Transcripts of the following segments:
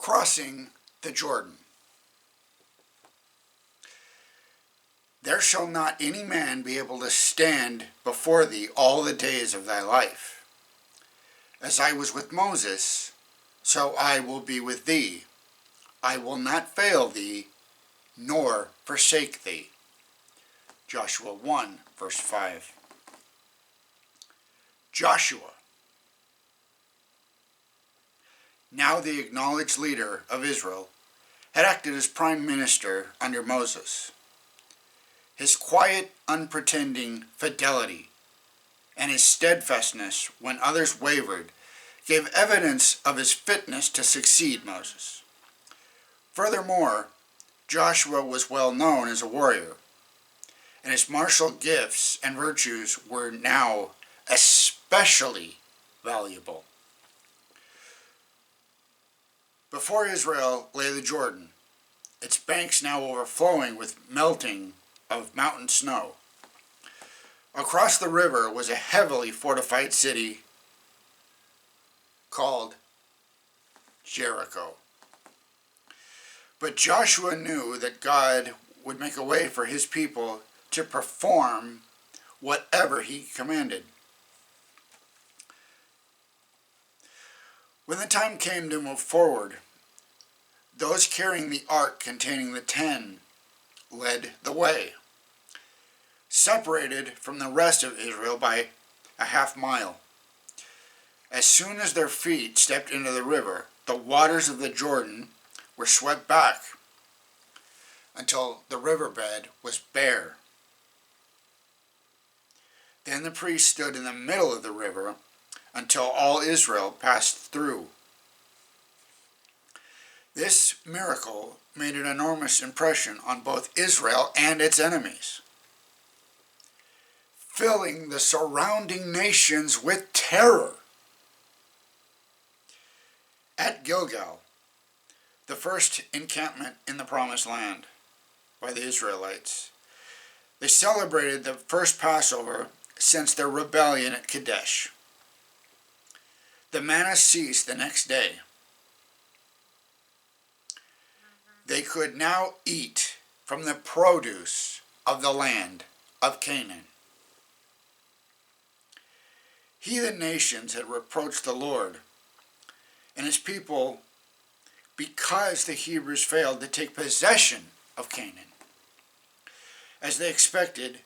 Crossing the Jordan. There shall not any man be able to stand before thee all the days of thy life. As I was with Moses, so I will be with thee. I will not fail thee, nor forsake thee. Joshua 1, verse 5. Joshua, now the acknowledged leader of Israel, had acted as prime minister under Moses. His quiet, unpretending fidelity and his steadfastness when others wavered gave evidence of his fitness to succeed Moses. Furthermore, Joshua was well known as a warrior, and his martial gifts and virtues were now especially valuable. Before Israel lay the Jordan, its banks now overflowing with melting of mountain snow. Across the river was a heavily fortified city called Jericho. But Joshua knew that God would make a way for his people to perform whatever he commanded. When the time came to move forward, those carrying the ark containing the 10 led the way, separated from the rest of Israel by a half mile. As soon as their feet stepped into the river, the waters of the Jordan were swept back until the riverbed was bare. Then the priest stood in the middle of the river until all Israel passed through. This miracle made an enormous impression on both Israel and its enemies, filling the surrounding nations with terror. At Gilgal, the first encampment in the Promised Land by the Israelites, they celebrated the first Passover since their rebellion at Kadesh. The manna ceased the next day. They could now eat from the produce of the land of Canaan. Heathen nations had reproached the Lord and his people because the Hebrews failed to take possession of Canaan, as they expected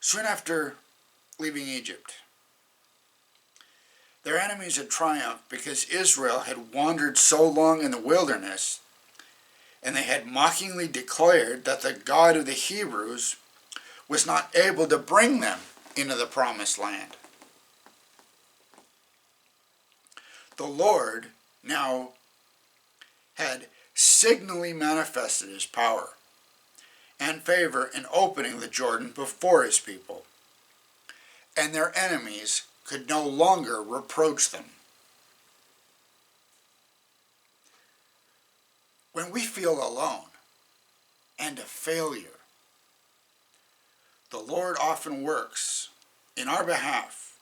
soon after leaving Egypt. Their enemies had triumphed because Israel had wandered so long in the wilderness, and they had mockingly declared that the God of the Hebrews was not able to bring them into the Promised Land. The Lord now had signally manifested his power and favor in opening the Jordan before his people, and their enemies could no longer reproach them. When we feel alone and a failure, the Lord often works in our behalf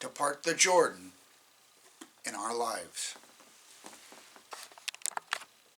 to part the Jordan in our lives.